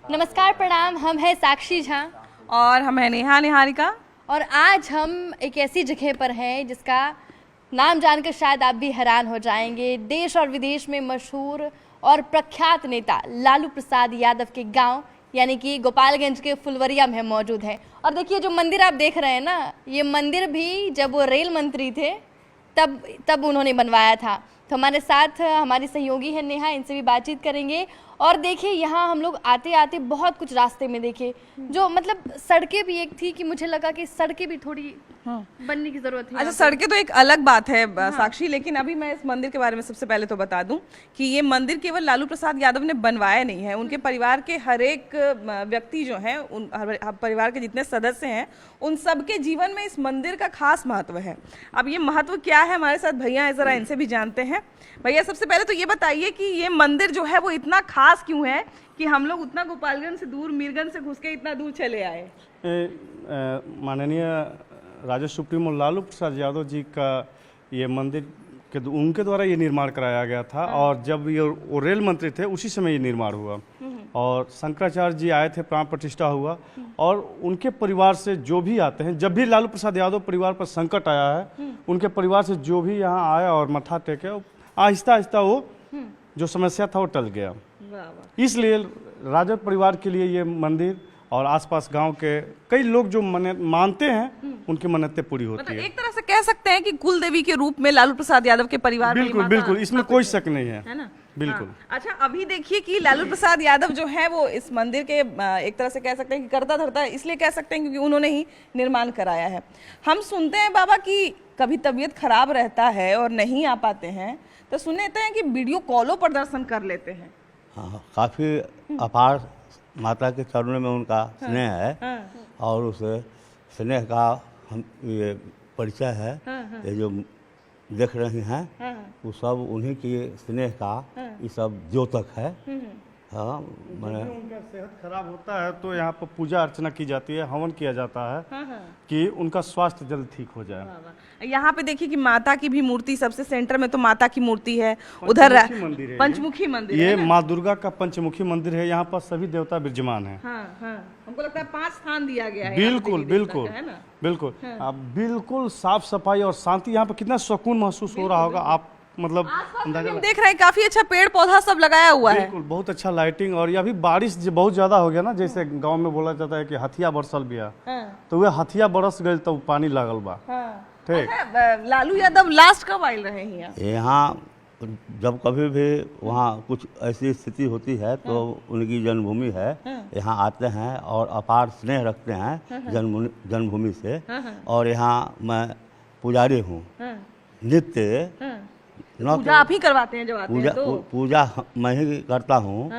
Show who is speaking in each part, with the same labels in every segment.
Speaker 1: नमस्कार, प्रणाम। हम हैं साक्षी झा
Speaker 2: और हम है नेहा निहारिका।
Speaker 1: और आज हम एक ऐसी जगह पर हैं जिसका नाम जानकर शायद आप भी हैरान हो जाएंगे। देश और विदेश में मशहूर और प्रख्यात नेता लालू प्रसाद यादव के गांव यानी कि गोपालगंज के फुलवरिया में मौजूद है। और देखिए, जो मंदिर आप देख रहे हैं ना, ये मंदिर भी जब वो रेल मंत्री थे तब उन्होंने बनवाया था। तो हमारे साथ हमारी सहयोगी है नेहा, इनसे भी बातचीत करेंगे। और देखिए, यहाँ हम लोग आते आते बहुत कुछ रास्ते में देखे, जो मतलब सड़कें भी एक थी कि मुझे लगा कि सड़कें भी थोड़ी बनने की जरूरत है।
Speaker 2: अच्छा, सड़कें तो एक अलग बात है साक्षी, लेकिन अभी मैं इस मंदिर के बारे में सबसे पहले तो बता दूं कि ये मंदिर केवल लालू प्रसाद यादव ने बनवाया नहीं है। उनके परिवार के हर एक व्यक्ति जो हैं, परिवार के जितने सदस्य हैं, उन सबके जीवन में इस मंदिर का खास महत्व है। अब ये महत्व क्या है, हमारे साथ भैया है, जरा इनसे भी जानते हैं। भैया, सबसे पहले तो ये बताइए कि ये मंदिर जो है वो इतना खास क्यों है कि हम लोग उतना गोपालगंज से दूर, मीरगंज से घुस के इतना दूर चले आए।
Speaker 3: माननीय राज्य सुप्रीमो लालू प्रसाद यादव जी का ये मंदिर के उनके द्वारा ये निर्माण कराया गया था। और जब ये वो रेल मंत्री थे उसी समय ये निर्माण हुआ। और शंकराचार्य जी आए थे, प्राण प्रतिष्ठा हुआ। और उनके परिवार से जो भी आते हैं, जब भी लालू प्रसाद यादव परिवार पर संकट आया है, उनके परिवार से जो भी यहाँ आया और मत्था टेके, आहिस्ता आहिस्ता वो जो समस्या था वो टल गया। इसलिए राजद परिवार के लिए ये मंदिर और आसपास गांव के कई लोग जो मानते हैं, उनकी मन्नतें पूरी होती है।
Speaker 2: एक तरह से कह सकते हैं कि कुल देवी के रूप में लालू प्रसाद यादव के परिवार में
Speaker 3: बिल्कुल बिल्कुल, इसमें कोई शक नहीं है
Speaker 2: ना?
Speaker 3: बिल्कुल।
Speaker 2: अच्छा, अभी देखिए कि लालू प्रसाद यादव जो है वो इस मंदिर के एक तरह से कह सकते हैं कि करता धरता, इसलिए कह सकते हैं क्योंकि उन्होंने ही निर्माण कराया है। हम सुनते हैं बाबा कि कभी तबीयत खराब रहता है और नहीं आ पाते हैं, तो सुनते हैं कि वीडियो कॉलों पर दर्शन कर लेते हैं।
Speaker 4: हाँ, काफ़ी अपार माता के चरणों में उनका स्नेह है। और उस स्नेह का हम ये परिचय है। ये जो देख रहे हैं वो सब उन्हीं के स्नेह का ये सब द्योतक है। हाँ, मैंने
Speaker 3: उनका सेहत खराब होता है तो यहाँ पर पूजा अर्चना की जाती है, हवन किया जाता है कि उनका स्वास्थ्य जल्द ठीक हो जाए।
Speaker 2: यहाँ पे देखिए कि माता की भी मूर्ति, सबसे सेंटर में तो माता की मूर्ति है। उधर पंचमुखी मंदिर
Speaker 3: ये माँ दुर्गा का पंचमुखी मंदिर है। यहाँ पर सभी देवता विराजमान है।
Speaker 2: हमको लगता है 5 स्थान दिया गया है।
Speaker 3: बिल्कुल बिल्कुल बिल्कुल। बिल्कुल साफ सफाई और शांति, यहाँ पर कितना सुकून महसूस हो रहा होगा। आप मतलब
Speaker 2: हम देख रहे हैं काफी अच्छा पेड़ पौधा सब लगाया हुआ है।
Speaker 3: बिल्कुल, बहुत अच्छा लाइटिंग। और अभी बारिश बहुत ज्यादा हो गया ना, जैसे गांव में बोला जाता है कि हथिया बरसल भी है, तो वह हथिया बरस गए तो पानी लागल बा। ठीक।
Speaker 2: लालू यादव लास्ट कब आए रहे हैं
Speaker 4: यहाँ? जब कभी भी वहाँ कुछ ऐसी स्थिति होती है तो उनकी जन्मभूमि है, यहाँ आते हैं और अपार स्नेह रखते हैं जन्मभूमि से। और यहाँ मैं पुजारी हूँ, नित्य
Speaker 2: पूजा आप ही करवाते हैं जब आते हैं तो?
Speaker 4: पूजा मैं ही करता हूँ।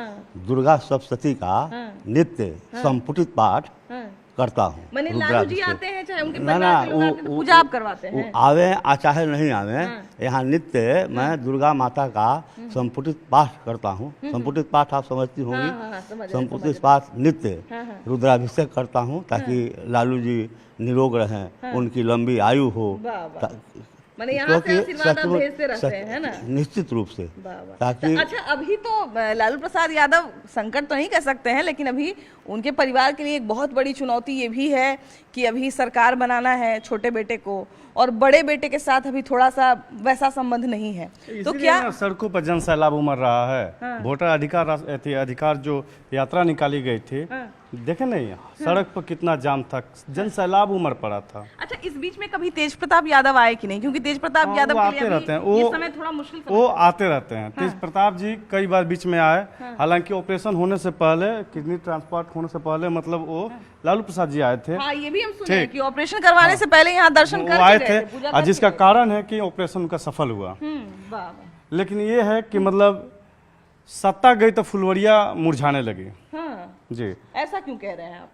Speaker 4: दुर्गा सप्तशती का नित्य संपुटित पाठ करता हूँ।
Speaker 2: लालू जी आते हैं चाहे उनके परिवार के लोग आते हैं, तो पूजा आप करवाते हैं?
Speaker 4: आवे चाहे नहीं आवे, यहाँ नित्य मैं दुर्गा माता का संपुटित पाठ करता हूँ। संपुटित पाठ आप समझती होंगी। संपुटित पाठ नित्य रुद्राभिषेक करता हूँ ताकि लालू जी निरोग रहें, उनकी लंबी आयु हो।
Speaker 2: यहाँ से आशीर्वाद आप भेजते रहते हैं, है ना?
Speaker 4: निश्चित रूप से। ताकि
Speaker 2: अच्छा, अभी तो लालू प्रसाद यादव संकट तो नहीं कह सकते हैं, लेकिन अभी उनके परिवार के लिए एक बहुत बड़ी चुनौती ये भी है कि अभी सरकार बनाना है छोटे बेटे को, और बड़े बेटे के साथ अभी थोड़ा सा वैसा संबंध नहीं है। तो क्या
Speaker 3: सड़कों पर जन सैलाब उमड़ रहा है? वोटर अधिकार जो यात्रा निकाली गई थी, देखे नहीं सड़क पर कितना जाम था, जन सैलाब उमड़ पड़ा था।
Speaker 2: अच्छा, इस बीच में कभी तेज प्रताप यादव आए कि नहीं? क्योंकि तेज प्रताप यादव
Speaker 3: आते रहते हैं,
Speaker 2: इस समय थोड़ा मुश्किल
Speaker 3: वो आते रहते हैं। तेज प्रताप जी कई बार बीच में आए। हालांकि ऑपरेशन होने से पहले, किडनी ट्रांसप्लांट होने से पहले, मतलब वो लालू प्रसाद जी आए थे।
Speaker 2: हाँ, ये भी हम सुने कि ऑपरेशन करवाने से पहले यहाँ दर्शन करके
Speaker 3: आए थे, जिसका कारण है कि ऑपरेशन उनका सफल हुआ। लेकिन ये है कि मतलब सत्ता गई तो फुलवरिया मुरझाने लगी। जी,
Speaker 2: ऐसा क्यों कह रहे हैं आप?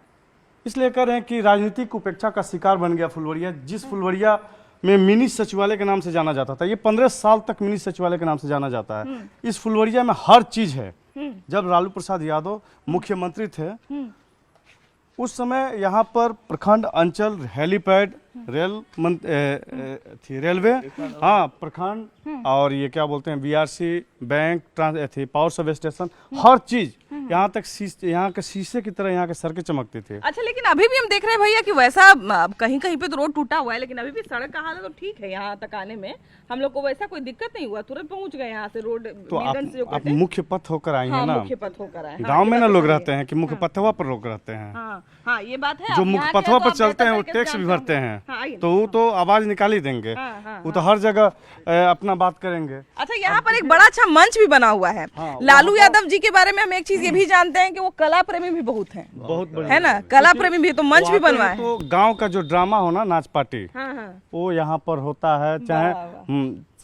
Speaker 3: इसलिए कह रहे हैं कि राजनीतिक उपेक्षा का शिकार बन गया फुलवरिया। जिस फुलवरिया में मिनी सचिवालय के नाम से जाना जाता था, ये 15 साल तक मिनी सचिवालय के नाम से जाना जाता है। इस फुलवरिया में हर चीज है। जब लालू प्रसाद यादव मुख्यमंत्री थे उस समय यहाँ पर प्रखंड, अंचल, हेलीपैड, रेलवे, हाँ प्रखंड, और ये क्या बोलते हैं BRC, bank, power sub station, हर चीज यहाँ तक यहाँ के शीशे की तरह यहाँ के सड़कें चमकते थे।
Speaker 2: अच्छा, लेकिन अभी भी हम देख रहे हैं भैया कि वैसा कहीं कहीं पे तो रोड टूटा हुआ है, लेकिन अभी भी सड़क का हालत तो ठीक है। यहाँ तक आने में हम लोग को वैसा कोई दिक्कत नहीं हुआ, तुरंत पहुंच गए यहाँ से रोड।
Speaker 3: तो आप मुख्य पथ होकर आई हैं ना,
Speaker 2: मुख्य पथ होकर आए।
Speaker 3: गाँव में ना लोग रहते हैं कि मुख्य पथवा पर लोग रहते हैं।
Speaker 2: हाँ, ये बात है।
Speaker 3: जो मुख्य पथवा पर चलते हैं वो टैक्स भी भरते हैं, तो वो तो आवाज निकाल ही देंगे, वो तो हर जगह अपना बात करेंगे।
Speaker 2: अच्छा, यहाँ पर एक बड़ा अच्छा मंच भी बना हुआ है। लालू यादव जी के बारे में हम एक चीज ये भी जानते हैं कि वो कला प्रेमी भी बहुत हैं,
Speaker 3: बहुत बड़ी
Speaker 2: है ना, कला प्रेमी भी, तो मंच भी बनवा है।
Speaker 3: तो गांव का जो ड्रामा हो ना, नाच पार्टी, वो यहाँ पर होता है। चाहे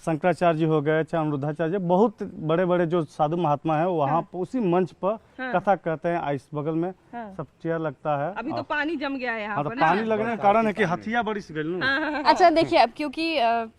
Speaker 3: शंकराचार्य जी हो गए, चाहे अनिरुद्धाचार्य, बहुत बड़े बड़े जो साधु महात्मा है वहाँ पर उसी मंच पर कथा कहते हैं। इस बगल में सब चेयर लगता है।
Speaker 2: अभी तो पानी जम गया है यहाँ
Speaker 3: तो
Speaker 2: पर।
Speaker 3: पानी लगने का कारण है कि हथिया बड़ी सी गई।
Speaker 1: अच्छा देखिए, अब क्योंकि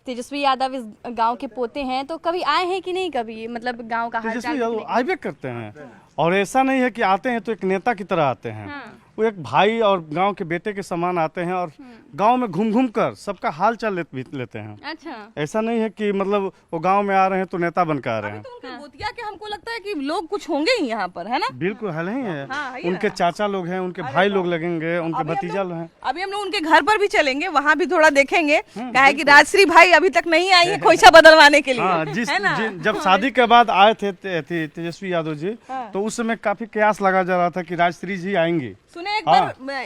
Speaker 1: तेजस्वी यादव इस गांव के पोते हैं, तो कभी आए हैं कि नहीं, कभी मतलब गांव का
Speaker 3: तेजस्वी यादव आए करते हैं, और ऐसा नहीं है कि आते हैं तो एक नेता की तरह आते हैं। वो एक भाई और गांव के बेटे के समान आते हैं, और गांव में घूम घूम कर सबका हाल चाल लेते हैं।
Speaker 1: अच्छा,
Speaker 3: ऐसा नहीं है कि मतलब वो गांव में आ रहे हैं तो नेता बनकर आ रहे हैं।
Speaker 2: तो उनके गोतिया के हमको लगता है कि लोग कुछ होंगे ही यहाँ पर, है ना।
Speaker 3: बिल्कुल है, नहीं है। उनके चाचा लोग हैं, उनके भाई लोग लगेंगे, उनके भतीजा लोग हैं।
Speaker 2: अभी हम लोग उनके घर पर भी चलेंगे, वहाँ भी थोड़ा देखेंगे, क्या है कि राजश्री भाई अभी तक नहीं आई है खोइछा बदलवाने के लिए।
Speaker 3: जब शादी के बाद आए थे तेजस्वी यादव जी, तो उस समय काफी कयास लगा जा रहा था कि राजश्री जी आएंगी।
Speaker 2: सुने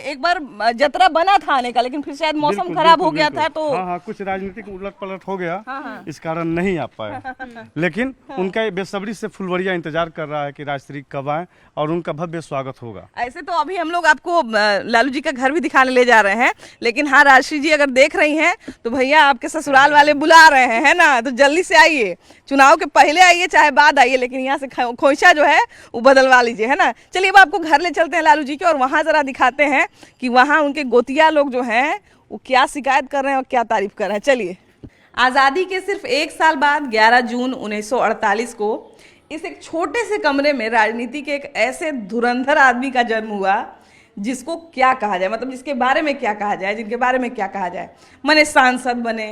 Speaker 2: एक बार जतरा बना था आने का, लेकिन फिर शायद मौसम खराब हो गया था, तो
Speaker 3: हाँ, कुछ राजनीतिक उलट पलट हो गया, इस कारण नहीं आ पाए। लेकिन उनका बेसब्री से फुलवरिया इंतजार कर रहा है कि राजश्री कब आए, और उनका भव्य स्वागत होगा।
Speaker 2: ऐसे तो अभी हम लोग आपको लालू जी का घर भी दिखाने ले जा रहे हैं, लेकिन हाँ, राजश्री जी अगर देख रही हैं तो भैया आपके ससुराल वाले बुला रहे हैं, है ना, तो जल्दी से आइए। चुनाव के पहले आइए चाहे बाद आइए, लेकिन यहाँ से खोइछा जो है वो बदलवा लीजिए, है ना। चलिए अब आपको घर ले चलते हैं लालू जी के, और वहाँ जरा दिखाते हैं कि वहाँ उनके गोतिया लोग जो हैं वो क्या शिकायत कर रहे हैं और क्या तारीफ कर रहे हैं। चलिए। आज़ादी के सिर्फ 1 साल बाद 11 जून 1948 को इस एक छोटे से कमरे में राजनीति के एक ऐसे धुरंधर आदमी का जन्म हुआ जिसको क्या कहा जाए, मतलब जिसके बारे में क्या कहा जाए, जिनके बारे में क्या कहा जाए। माने सांसद बने,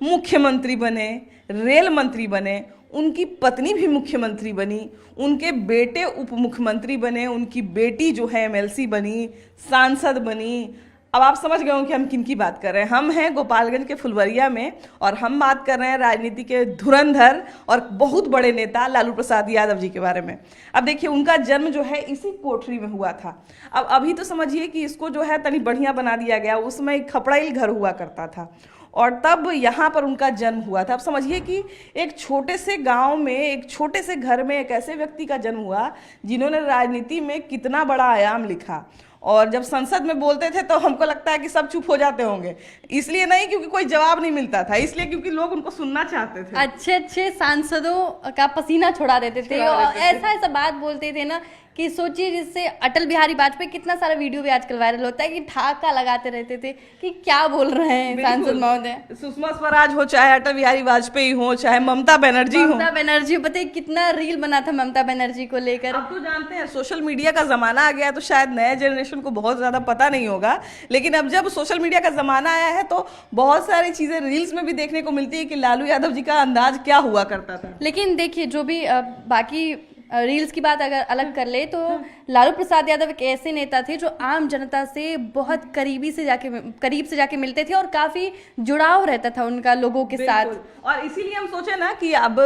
Speaker 2: मुख्यमंत्री बने, रेल मंत्री बने, उनकी पत्नी भी मुख्यमंत्री बनी, उनके बेटे उप मुख्यमंत्री बने, उनकी बेटी जो है एमएलसी बनी, सांसद बनी। अब आप समझ गए हो कि हम किन की बात कर रहे हैं। हम हैं गोपालगंज के फुलवरिया में, और हम बात कर रहे हैं राजनीति के धुरंधर और बहुत बड़े नेता लालू प्रसाद यादव जी के बारे में। अब देखिए, उनका जन्म जो है इसी कोठरी में हुआ था। अब अभी तो समझिए कि इसको जो है तनी बढ़िया बना दिया गया, उसमें एक खपड़ाइल घर हुआ करता था, और तब यहाँ पर उनका जन्म हुआ था। अब समझिए कि एक छोटे से गांव में, एक छोटे से घर में एक ऐसे व्यक्ति का जन्म हुआ जिन्होंने राजनीति में कितना बड़ा आयाम लिखा। और जब संसद में बोलते थे तो हमको लगता है कि सब चुप हो जाते होंगे, इसलिए नहीं क्योंकि कोई जवाब नहीं मिलता था, इसलिए क्योंकि लोग उनको सुनना चाहते थे।
Speaker 1: अच्छे अच्छे सांसदों का पसीना छुड़ा देते थे, और ऐसा बात बोलते थे ना कि सोचिए, जिससे अटल बिहारी वाजपेयी, कितना सारा वीडियो भी आजकल वायरल होता है कि ठाका लगाते रहते थे कि क्या बोल रहे हैं सांसद महोदय।
Speaker 2: सुषमा स्वराज हो, चाहे अटल बिहारी वाजपेयी हो, चाहे ममता बनर्जी हो।
Speaker 1: ममता बनर्जी, पता है कितना रील बना था ममता बनर्जी को लेकर।
Speaker 2: अब तो जानते हैं सोशल मीडिया का जमाना आ गया, तो शायद नए जनरेशन को बहुत ज्यादा पता नहीं होगा, लेकिन अब जब सोशल मीडिया का जमाना आया है तो बहुत सारी चीजें रील्स में भी देखने को मिलती है कि लालू यादव जी का अंदाज क्या हुआ करता था।
Speaker 1: लेकिन देखिए, जो भी बाकी रील्स की बात अगर अलग कर ले, तो लालू प्रसाद यादव एक ऐसे नेता थे जो आम जनता से बहुत करीब से जाके मिलते थे, और काफी जुड़ाव रहता था उनका लोगों के साथ।
Speaker 2: और इसीलिए हम सोचे ना कि अब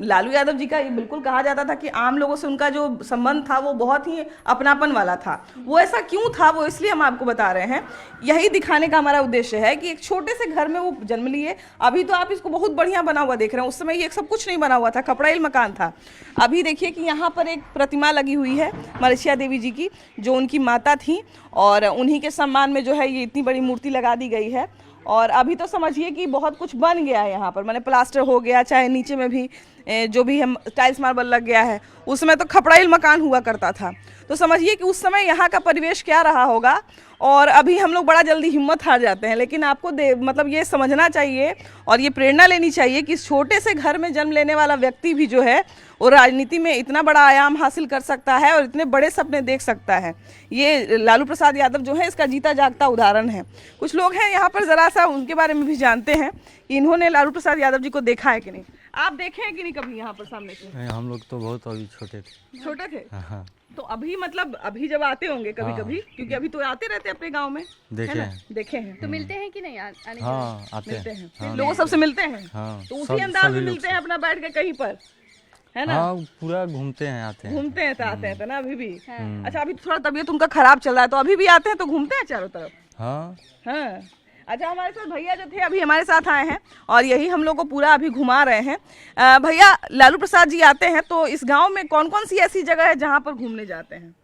Speaker 2: लालू यादव जी का ये बिल्कुल कहा जाता था कि आम लोगों से उनका जो संबंध था वो बहुत ही अपनापन वाला था। वो ऐसा क्यों था, वो इसलिए हम आपको बता रहे हैं। यही दिखाने का हमारा उद्देश्य है कि एक छोटे से घर में वो जन्म लिए। अभी तो आप इसको बहुत बढ़िया बना हुआ देख रहे हैं, उस समय ये सब कुछ नहीं बना हुआ था, खपड़ाइल मकान था। अभी देखिए कि यहाँ पर एक प्रतिमा लगी हुई है मलेशिया देवी जी की, जो उनकी माता थी, और उन्हीं के सम्मान में जो है ये इतनी बड़ी मूर्ति लगा दी गई है। और अभी तो समझिए कि बहुत कुछ बन गया है यहाँ पर, मैंने प्लास्टर हो गया, चाहे नीचे में भी जो भी हम टाइल्स मार्बल लग गया है। उस समय तो खपड़ाइल मकान हुआ करता था, तो समझिए कि उस समय यहाँ का परिवेश क्या रहा होगा। और अभी हम लोग बड़ा जल्दी हिम्मत हार जाते हैं, लेकिन आपको मतलब ये समझना चाहिए और ये प्रेरणा लेनी चाहिए कि इस छोटे से घर में जन्म लेने वाला व्यक्ति भी जो है वो राजनीति में इतना बड़ा आयाम हासिल कर सकता है और इतने बड़े सपने देख सकता है। ये लालू प्रसाद यादव जो है इसका जीता जागता उदाहरण है। कुछ लोग हैं यहाँ पर, ज़रा सा उनके बारे में भी जानते हैं कि इन्होंने लालू प्रसाद यादव जी को देखा है कि नहीं। आप देखे हैं कि नहीं कभी यहाँ पर सामने से?
Speaker 5: हम लोग तो बहुत अभी छोटे थे।
Speaker 2: छोटे थे?
Speaker 5: हाँ।
Speaker 2: तो अभी मतलब अभी जब आते होंगे कभी कभी, क्योंकि अभी तो आते रहते हैं अपने गांव में,
Speaker 5: देखे हैं।
Speaker 2: देखे हैं
Speaker 1: तो मिलते हैं कि नहीं आने के
Speaker 5: हाँ आते
Speaker 2: मिलते
Speaker 5: हैं।
Speaker 2: हैं लोगों सबसे मिलते हैं,
Speaker 5: हाँ,
Speaker 2: तो उसी
Speaker 5: सब-
Speaker 2: अंदाज में
Speaker 5: सभी लोग
Speaker 2: मिलते हैं अपना बैठ के कहीं पर, है ना?
Speaker 5: हाँ पूरा घूमते हैं आते हैं।
Speaker 2: घूमते हैं तो आते हैं तो ना अभी भी। अच्छा अभी थोड़ा तबीयत उनका खराब चल रहा है तो अभी भी आते हैं तो घूमते हैं चारों तरफ।
Speaker 5: हाँ
Speaker 2: हाँ अच्छा, हमारे साथ भैया जो थे अभी हमारे साथ आए हैं और यही हम लोग को पूरा अभी घुमा रहे हैं। भैया लालू प्रसाद जी आते हैं तो इस गांव में कौन कौन सी ऐसी जगह है जहां पर घूमने जाते हैं?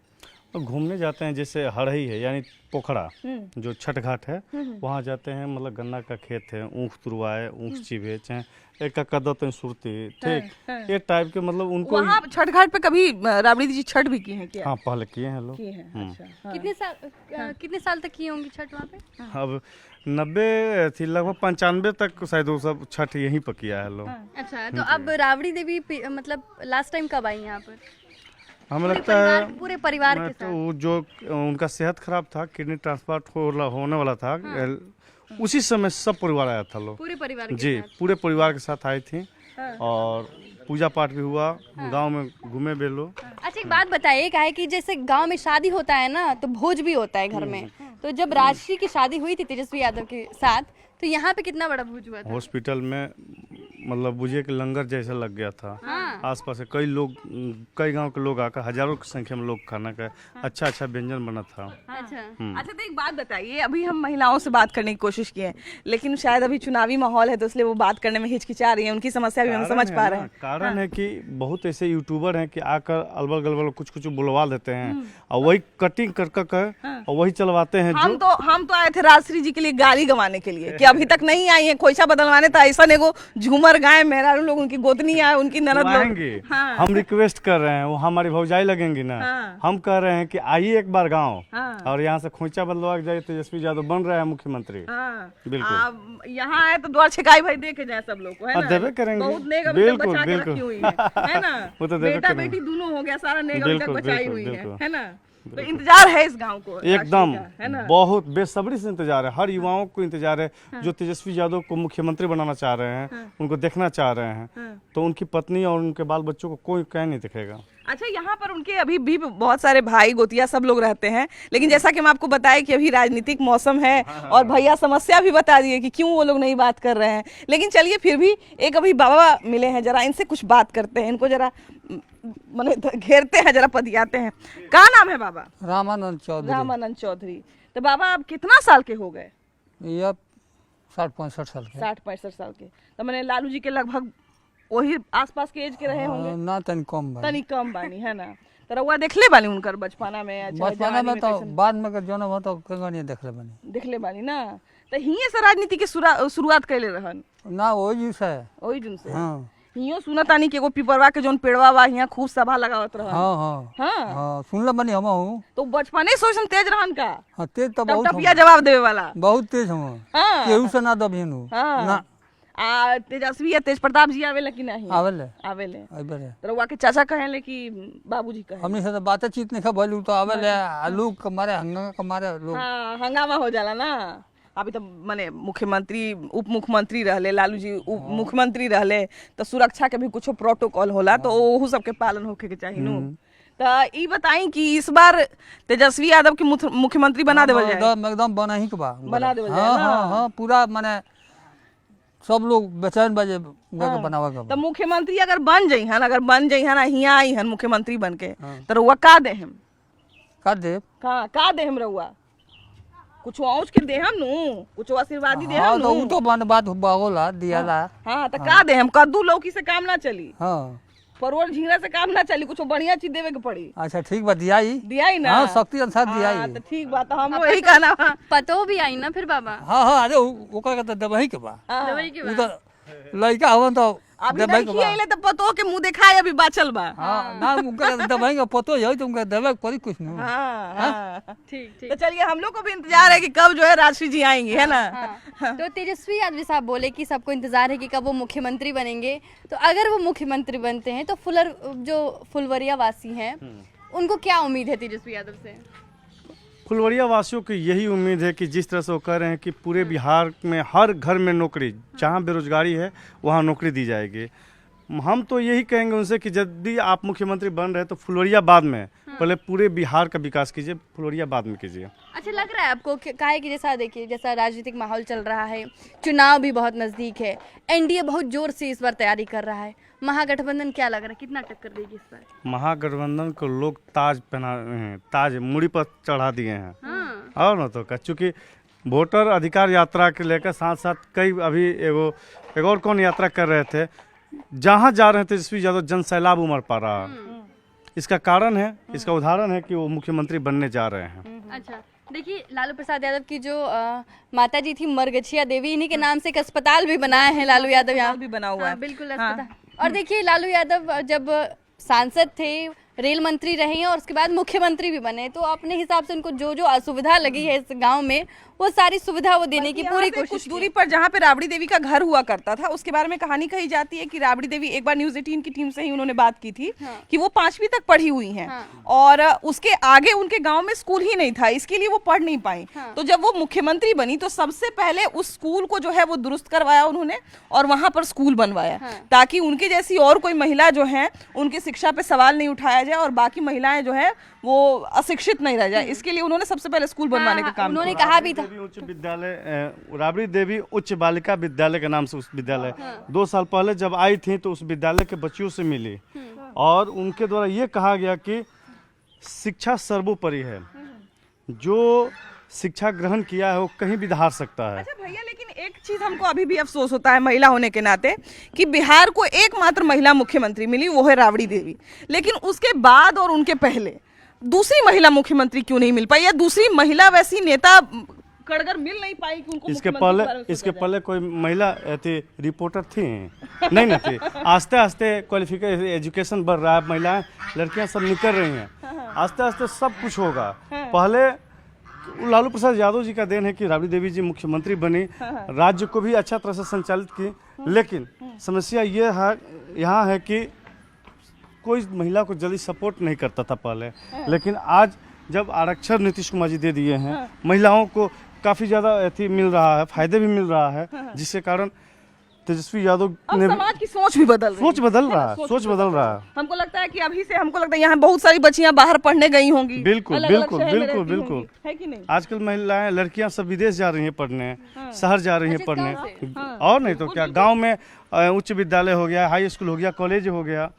Speaker 3: तो घूमने जाते हैं, जैसे हड़ई है यानी पोखरा जो छठ घाट है, वहाँ जाते हैं। मतलब गन्ना का खेत है, ऊख तुरवाए, ऊख चिबे, चाहे एक कदत सुरती, ठीक, ये टाइप के मतलब उनको।
Speaker 2: वहाँ छठ घाट पे कभी राबड़ी जी छठ भी की हैं क्या?
Speaker 3: हाँ पहले किए हैं लोग।
Speaker 2: की हैं, अच्छा हाँ।
Speaker 1: कितने साल तक की होंगी छठ वहाँ पे?
Speaker 3: अब 90 थी, लगभग 95 तक शायद वो सब छठ यहीं पर किया है लोग।
Speaker 1: अच्छा, तो अब राबड़ी देवी मतलब लास्ट टाइम कब आई यहाँ पर?
Speaker 3: हमें लगता है
Speaker 1: पूरे परिवार के
Speaker 3: तो
Speaker 1: साथ?
Speaker 3: वो जो उनका सेहत खराब था, किडनी ट्रांसप्लांट होने वाला था, उसी समय सब परिवार आया था लोग।
Speaker 1: पूरे परिवार के
Speaker 3: जी
Speaker 1: साथ?
Speaker 3: पूरे परिवार के साथ आई थी और पूजा पाठ भी हुआ, गांव में घूमे बे लोग।
Speaker 1: अच्छा एक बात बताइए, क्या है कि जैसे गांव में शादी होता है ना तो भोज भी होता है घर में, तो जब राजश्री की शादी हुई थी तेजस्वी यादव के साथ, तो यहाँ पे कितना बड़ा भोज हुआ था?
Speaker 3: हॉस्पिटल में मतलब बुझे कि लंगर जैसा लग गया था। आसपास से कई लोग, कई गांव के लोग आकर हजारों की संख्या में लोग खाना का अच्छा अच्छा व्यंजन बना था।
Speaker 1: अच्छा
Speaker 2: अच्छा तो एक बात बताइए, अभी हम महिलाओं से बात करने की कोशिश की है लेकिन शायद अभी चुनावी माहौल है तो इसलिए वो बात करने में हिचकिचा रही है, उनकी समस्या भी हम समझ पा रहे हैं।
Speaker 3: कारण है कि बहुत ऐसे यूट्यूबर हैं कि आकर अलबल गलबल कुछ कुछ बुलवा देते हैं और वही कटिंग कर कर और वही चलवाते हैं।
Speaker 2: हम तो आए थे राजश्री जी के लिए गाली गंवाने के लिए कि अभी तक नहीं आई है खोइछा बदलवाने, तो ऐसा एगो झूमर गाय मेहरारू लोग, उनकी गोतनी आए, उनकी ननद लोग
Speaker 3: आएंगे। हम रिक्वेस्ट कर रहे हैं, वो हमारी भौजाई लगेंगी ना। हम कह रहे हैं कि आइए एक बार गांव और यहाँ से खोइछा बदलवा के जाइए, तेजस्वी यादव बन रहे हैं मुख्यमंत्री।
Speaker 2: बिल्कुल यहाँ आए तो द्वार छिकाई भाई दे के जाए सब लोग को, है ना?
Speaker 3: देवे करेंगे।
Speaker 2: बहुत नेक अभी तक
Speaker 3: बिल्कुल,
Speaker 2: बचा के
Speaker 3: बिल्कुल।
Speaker 2: रखी हुई है ना?
Speaker 3: वो तो देवे
Speaker 2: बेटा
Speaker 3: करेंगे।
Speaker 2: बेटी दोनों हो गया, सारा नेक अभी तक
Speaker 3: बिल्कुल,
Speaker 2: बचाई
Speaker 3: बिल्कुल,
Speaker 2: हुई
Speaker 3: बिल्कुल।
Speaker 2: है ना? तो इंतजार है इस गांव को
Speaker 3: एकदम
Speaker 2: राजश्री का, है ना?
Speaker 3: बहुत बेसब्री से इंतजार है, हर युवाओं को इंतजार है जो तेजस्वी यादव को मुख्यमंत्री बनाना चाह रहे हैं, उनको देखना चाह रहे हैं। तो उनकी पत्नी और उनके बाल बच्चों को कोई कह नहीं दिखेगा।
Speaker 2: अच्छा यहाँ पर उनके अभी भी बहुत सारे भाई गोतिया सब लोग रहते हैं, लेकिन जैसा कि हम आपको बताएं कि अभी राजनीतिक मौसम है और भैया समस्या भी बता दिए कि क्यों वो लोग नहीं बात कर रहे हैं। लेकिन चलिए फिर भी एक अभी बाबा मिले हैं, जरा इनसे कुछ बात करते हैं, इनको जरा माने घेरते हैं, जरा पतियाते हैं। क्या नाम है बाबा?
Speaker 6: रामानंद चौधरी।
Speaker 2: रामानंद चौधरी। तो बाबा आप कितना साल के हो गए?
Speaker 6: ये 60-65 साल के।
Speaker 2: 60-65 साल के। तो मैंने लालू जी के लगभग वही आसपास के एज के रहे होंगे?
Speaker 6: ना तनी कम बा।
Speaker 2: तनी कम बानी, है ना? तो रउआ देखले बानी उनकर बचपना में, अच्छा
Speaker 6: बचपना
Speaker 2: जवानी
Speaker 6: में तो
Speaker 2: कैसन?
Speaker 6: बाद में जौन हो तो कंगनी देखले बनी।
Speaker 2: देखले बानी ना? तो हिये से राजनीति के शुरुआत कैले रहन?
Speaker 6: ना वही जूस है।
Speaker 2: ओही जुन से?
Speaker 6: हाँ
Speaker 2: हियो सुनत आनी कि एगो पिपरवा के जोन पेड़वा बा हिया खूब सभा लगावत रहन।
Speaker 6: हाँ हाँ
Speaker 2: हाँ
Speaker 6: हाँ सुनले बनी हम हूँ।
Speaker 2: तो बचपने सोचन तेज रहन का?
Speaker 6: हाँ तेज तो
Speaker 2: तब
Speaker 6: बहुत
Speaker 2: टपिया
Speaker 6: हम।
Speaker 2: जवाब देवे वाला?
Speaker 6: बहुत तेज हम।
Speaker 2: हाँ।
Speaker 6: केहू से ना दबियन हूँ।
Speaker 2: हाँ।
Speaker 6: ना
Speaker 2: आ तेजस्वी या तेज प्रताप जी आवेला कि नहीं?
Speaker 6: आवेले
Speaker 2: आवेले।
Speaker 6: अइबरे।
Speaker 2: तो रउआ के चाचा कहेले कि बाबूजी कहे?
Speaker 6: हमनी से तो बातचीत नहीं खबलू तो आवेले आलू के मारे हंगा के मारे लोग।
Speaker 2: हाँ हंगामा हो जाला ना। अभी तो माने मुख्यमंत्री उप मुख्यमंत्री रहले, लालू जी उप मुख्यमंत्री रहले, तो सुरक्षा के भी कुछ प्रोटोकॉल होला, तो ओहू सबके पालन होके के चाहिए नु। तो ई बताई कि इस बार तेजस्वी यादव के मुख्यमंत्री बना देवल जाए?
Speaker 6: एकदम बना ही के बा।
Speaker 2: बना देवल जाए
Speaker 6: हाँ
Speaker 2: ना?
Speaker 6: हाँ हाँ पूरा माने सब लोग बेचैन बाजे बनावा के।
Speaker 2: तो मुख्यमंत्री अगर बन जइहन, हिया आई हन मुख्यमंत्री बन के, तो रउआ का देहम?
Speaker 6: का देव
Speaker 2: का देहम रउआ? कुछ औंच के देहम नु, कुछ आशीर्वादी देहम
Speaker 6: हाँ
Speaker 2: नु।
Speaker 6: तो उ तो मन बात बागोला दियाला।
Speaker 2: हाँ तो का देहम? कद्दू लौकी से काम ना चली,
Speaker 6: हाँ
Speaker 2: परवल झींगा से काम ना चली, कुछ बढ़िया चीज देवे के पड़ी।
Speaker 6: अच्छा ठीक बा दियाई।
Speaker 2: दियाई ना?
Speaker 6: हाँ शक्ति अनुसार
Speaker 2: हाँ,
Speaker 6: दियाई।
Speaker 2: तो ठीक बात है, हम वही कहना बा।
Speaker 1: पतो भी आई ना फिर बाबा?
Speaker 6: हाँ हाँ अरे ओकर के तो दबही के बा।
Speaker 1: दवाई के
Speaker 6: उ
Speaker 1: बाद
Speaker 6: तो लड़का हवन तो
Speaker 2: अभी
Speaker 6: दबही के
Speaker 2: नहीं
Speaker 6: बा।
Speaker 2: खियाइले तो पतो के मुंह दिखाए अभी बाचल बा।
Speaker 6: हाँ ना उनका दबही का पतो है तो उनका दबे पड़ी कुछ नहीं।
Speaker 2: हाँ हाँ।
Speaker 1: ठीक ठीक।
Speaker 2: तो चलिए हम लोग को भी इंतजार है कि कब जो है राजश्री जी आएंगी, है ना?
Speaker 1: तो तेजस्वी यादव साहब बोले कि सबको इंतजार है कि कब वो मुख्यमंत्री बनेंगे, तो अगर वो मुख्यमंत्री बनते हैं तो फुलवरिया वासी हैं उनको क्या उम्मीद है तेजस्वी यादव से?
Speaker 3: फुलवरिया वासियों की यही उम्मीद है कि जिस तरह से वो कह रहे हैं कि पूरे बिहार में हर घर में नौकरी, जहाँ बेरोजगारी है वहाँ नौकरी दी जाएगी। हम तो यही कहेंगे उनसे कि यदि आप मुख्यमंत्री बन रहे तो फुलवरिया बाद में पहले पूरे बिहार का विकास कीजिए, फुलवरिया बाद में कीजिए।
Speaker 1: अच्छा लग रहा है आपको काहे कि जैसा देखिए जैसा राजनीतिक माहौल चल रहा है, चुनाव भी बहुत नजदीक है, एनडीए बहुत जोर से इस बार तैयारी कर रहा है, महागठबंधन क्या लग रहा है कितना टक्कर देगी इस बार?
Speaker 3: महागठबंधन को लोग ताज पहना हैं, ताज मुड़ी पर चढ़ा दिए हैं।
Speaker 1: हाँ।
Speaker 3: और न तो क्या, चूँकि वोटर अधिकार यात्रा के लेकर साथ साथ कई अभी एक और कौन यात्रा कर रहे थे, जहाँ जा रहे थे तेजस्वी यादव जन सैलाब उमड़ पा रहा। इसका कारण है, इसका उदाहरण है कि वो मुख्यमंत्री बनने जा रहे हैं।
Speaker 1: अच्छा देखिए लालू प्रसाद यादव की जो माता जी थी मरगछिया देवी, इन्हीं के नाम से एक अस्पताल भी बनाया है लालू यादव यहाँ
Speaker 2: भी बना हुआ है।
Speaker 1: बिल्कुल अस्पताल। और देखिए लालू यादव जब सांसद थे, रेल मंत्री रहे हैं और उसके बाद मुख्यमंत्री भी बने, तो अपने हिसाब से उनको जो जो असुविधा लगी है इस गांव में वो सारी सुविधा वो देने की पूरी कोशिश
Speaker 2: कुछ दूरी पर जहाँ पे राबड़ी देवी का घर हुआ करता था, उसके बारे में कहानी कही जाती है कि राबड़ी देवी, एक बार न्यूज़ 18 की टीम से ही उन्होंने बात की थी कि वो 5वीं तक पढ़ी हुई हैं और उसके आगे उनके गांव में स्कूल ही नहीं था, इसके लिए वो पढ़ नहीं पाई। तो जब वो मुख्यमंत्री बनी तो सबसे पहले उस स्कूल को जो है वो दुरुस्त करवाया उन्होंने और वहां पर स्कूल बनवाया, ताकि उनके जैसी और कोई महिला जो है उनकी शिक्षा पे सवाल नहीं उठाया जाए और बाकी महिलाएं जो है वो अशिक्षित नहीं रह जाए, इसके लिए उन्होंने सबसे पहले स्कूल बनवाने का काम
Speaker 1: उन्होंने कहा भी था।
Speaker 3: उच्च विद्यालय, राबड़ी देवी उच्च बालिका विद्यालय के नाम से उस विद्यालय 2 साल पहले जब आई थी तो उस विद्यालय के बच्चियों से मिली और उनके द्वारा ये कहा गया कि शिक्षा सर्वोपरि है, जो शिक्षा ग्रहण किया है वो कहीं भी हार सकता है।
Speaker 2: अच्छा भैया, लेकिन एक चीज हमको अभी भी अफसोस होता है महिला होने के नाते कि बिहार को एकमात्र महिला मुख्यमंत्री मिली, वो है राबड़ी देवी, लेकिन उसके बाद और उनके पहले दूसरी महिला मुख्यमंत्री क्यों नहीं मिल पाई या दूसरी महिला वैसी नेता कड़गर मिल नहीं पाई कि उनको
Speaker 3: इसके पहले कोई महिला थी, रिपोर्टर थी नहीं ना थी। आस्ते आस्ते क्वालिफिकेशन एजुकेशन बढ़ रहा है, महिलाएं लड़कियां सब निकल रही हैं, आस्ते आस्ते सब कुछ होगा। पहले लालू प्रसाद यादव जी का देन है कि राबड़ी देवी जी मुख्यमंत्री बनी, राज्य को भी अच्छा तरह से संचालित की, लेकिन समस्या ये है यहाँ है कि कोई महिला को जल्दी सपोर्ट नहीं करता था पहले, लेकिन आज जब आरक्षण नीतीश कुमार जी दे दिए हैं, महिलाओं को काफ़ी ज़्यादा मिल रहा है, फायदे भी मिल रहा है, जिसके कारण तेजस्वी यादव ने
Speaker 2: समाज की सोच भी बदल
Speaker 3: सोच बदल रहा है।
Speaker 2: हमको लगता है कि अभी से हमको लगता है यहाँ बहुत सारी बच्चियां बाहर पढ़ने गई होंगी,
Speaker 3: बिल्कुल
Speaker 2: अलग-अलग
Speaker 3: बिल्कुल
Speaker 2: शहर में
Speaker 3: बिल्कुल
Speaker 2: रहती
Speaker 3: बिल्कुल
Speaker 2: होंगी, है कि नहीं?
Speaker 3: आजकल महिलाएं लड़कियां सब विदेश जा रही हैं पढ़ने, शहर जा रही हैं पढ़ने, और नहीं तो क्या, गांव में उच्च विद्यालय हो गया, हाई स्कूल हो गया, कॉलेज हो गया,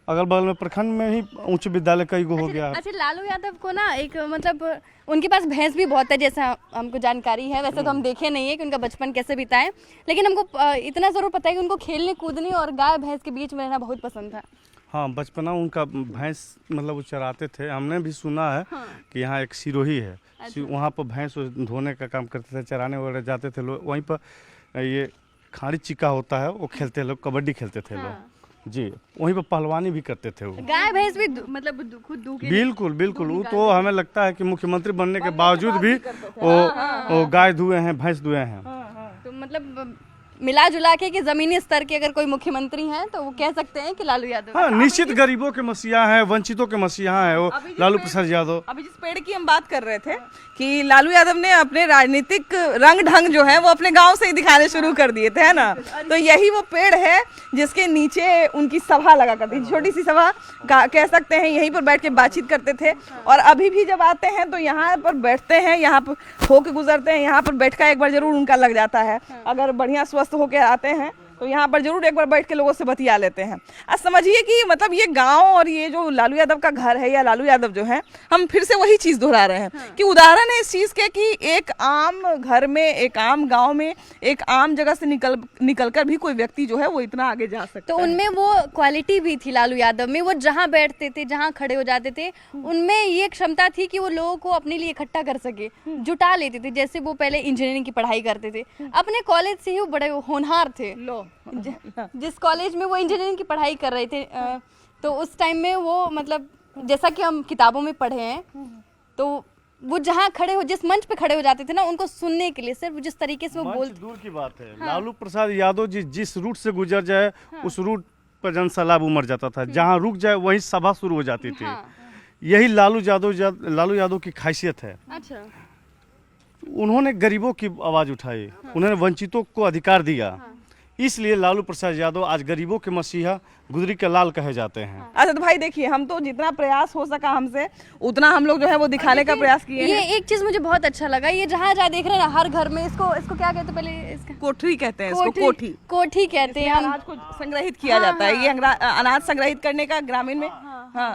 Speaker 3: अगल बगल में प्रखंड में ही उच्च विद्यालय कई गो हो गया।
Speaker 1: अच्छा लालू यादव को ना एक मतलब उनके पास भैंस भी बहुत है, जैसा हमको जानकारी है, वैसे तो हम देखे नहीं है कि उनका बचपन कैसे बिताए, लेकिन हमको इतना जरूर पता है कि उनको खेलने कूदने और गाय भैंस के बीच में रहना बहुत पसंद था।
Speaker 3: हाँ, बचपना उनका भैंस मतलब वो चराते थे, हमने भी सुना है कि यहाँ एक सिरोही है, वहाँ पर भैंस धोने का काम करते थे, चराने वगैरह जाते थे लोग, वहीं पर ये खाड़ी चिक्का होता है वो खेलते लोग, कबड्डी खेलते थे लोग जी, वहीं पर पहलवानी भी करते थे वो।
Speaker 1: गाय भैंस भी मतलब खुद दूध
Speaker 3: बिल्कुल बिल्कुल, वो तो हमें लगता है कि मुख्यमंत्री बनने के बावजूद भी वो गाय दुए हैं, भैंस दुए हैं।
Speaker 1: तो मतलब मिला जुला के कि जमीनी स्तर के अगर कोई मुख्यमंत्री हैं तो वो कह सकते हैं कि लालू यादव।
Speaker 3: हाँ, निश्चित गरीबों के मसीहा है, वंचितों के मसीहा है वो लालू प्रसाद यादव।
Speaker 2: अभी जिस पेड़ की हम बात कर रहे थे कि लालू यादव ने अपने राजनीतिक रंग ढंग जो है वो अपने गांव से ही दिखाने शुरू कर दिए थे, है ना? तो यही वो पेड़ है जिसके नीचे उनकी सभा लगा करती थी, छोटी सी सभा कह सकते हैं, यहीं पर बैठ के बातचीत करते थे। और अभी भी जब आते हैं तो यहाँ पर बैठते हैं, यहाँ पर होके गुजरते हैं, यहाँ पर बैठ का एक बार जरूर उनका लग जाता है। अगर बढ़िया स्वस्थ होके आते हैं तो यहाँ पर जरूर एक बार बैठ के लोगों से बतिया लेते हैं। आज समझिए कि मतलब ये गांव और ये जो लालू यादव का घर है या लालू यादव जो है, हम फिर से वही चीज दोहरा रहे हैं कि उदाहरण है इस चीज के कि एक आम घर में, एक आम गांव में, एक आम जगह से निकलकर भी कोई व्यक्ति जो है वो इतना आगे जा सकता है।
Speaker 1: तो उनमें वो क्वालिटी भी थी लालू यादव में, वो जहाँ बैठते थे, जहाँ खड़े हो जाते थे, उनमें ये क्षमता थी कि वो लोगों को अपने लिए इकट्ठा कर सके, जुटा लेते थे। जैसे वो पहले इंजीनियरिंग की पढ़ाई करते थे, अपने कॉलेज से ही वो बड़े होनहार थे। जिस कॉलेज में वो इंजीनियरिंग की पढ़ाई कर रहे थे तो उस टाइम में वो मतलब जैसा कि हम किताबों में पढ़े हैं, तो वो जहाँ खड़े हो, जिस मंच पे खड़े हो जाते थे ना, उनको सुनने के लिए सिर्फ जिस तरीके से वो बोलते,
Speaker 3: दूर की बात है। लालू प्रसाद यादव जी जिस रूट से गुजर जाए उस रूट पर जन सैलाब उमड़ जाता था, जहाँ रुक जाए वहीं सभा शुरू हो जाती थी। यही लालू यादव की खासियत है।
Speaker 1: अच्छा,
Speaker 3: उन्होंने गरीबों की आवाज उठाई, उन्होंने वंचितों को अधिकार दिया, इसलिए लालू प्रसाद यादव आज गरीबों के मसीहा, गुदरी के लाल कहे जाते हैं।
Speaker 2: अच्छा तो भाई देखिए, हम तो जितना प्रयास हो सका हमसे उतना हम लोग जो है वो दिखाने का प्रयास किए
Speaker 1: ये
Speaker 2: हैं।
Speaker 1: एक चीज मुझे बहुत अच्छा लगा, ये जहाँ जहाँ देख रहे हैं ना, हर घर में इसको क्या कहते हैं पहले, इसका
Speaker 2: कोठरी कहते हैं इसको, कोठी।
Speaker 1: कोठी कहते हैं हम।
Speaker 2: अनाज को संग्रहित किया जाता है, ये अनाज संग्रहित करने का ग्रामीण में, हाँ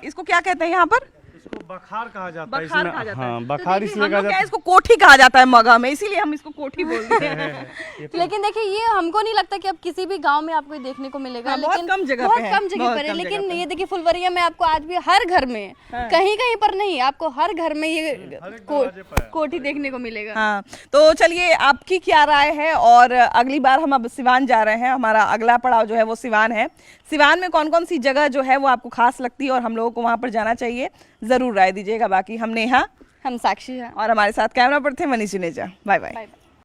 Speaker 2: इसको क्या कहते हैं यहाँ पर?
Speaker 3: इसको बखार कहा जाता है।
Speaker 2: बखार
Speaker 3: इसमें
Speaker 2: कहा जाता
Speaker 3: हाँ,
Speaker 2: है।
Speaker 3: बखार
Speaker 2: तो
Speaker 3: इसलिए
Speaker 2: हम
Speaker 3: कहा
Speaker 2: लोग क्या
Speaker 3: जाता
Speaker 2: इसको कोठी कहा जाता है मगह में, इसीलिए हम इसको कोठी बोलते हैं।
Speaker 1: लेकिन देखिए, ये हमको नहीं लगता कि अब किसी भी गांव में आपको ये देखने को मिलेगा।
Speaker 2: हाँ, बहुत कम जगह
Speaker 1: बहुत
Speaker 2: पे है,
Speaker 1: कम जगह
Speaker 2: बहुत
Speaker 1: पर है।
Speaker 2: कम
Speaker 1: लेकिन
Speaker 2: जगह पे
Speaker 1: ये देखिए, फुलवरिया में आपको आज भी हर घर में, कहीं कहीं पर नहीं, आपको हर घर में ये कोठी देखने को मिलेगा।
Speaker 2: हाँ तो चलिए, आपकी क्या राय है? और अगली बार हम अब सिवान जा रहे हैं, हमारा अगला पड़ाव जो है वो सिवान है। सिवान में कौन कौन सी जगह जो है वो आपको खास लगती है और हम लोगों को वहां पर जाना चाहिए, जरूर राय दीजिएगा। बाकी हम नेहा,
Speaker 1: हम साक्षी हैं
Speaker 2: और हमारे साथ कैमरा पर थे मनीष जुनेजा। Bye bye.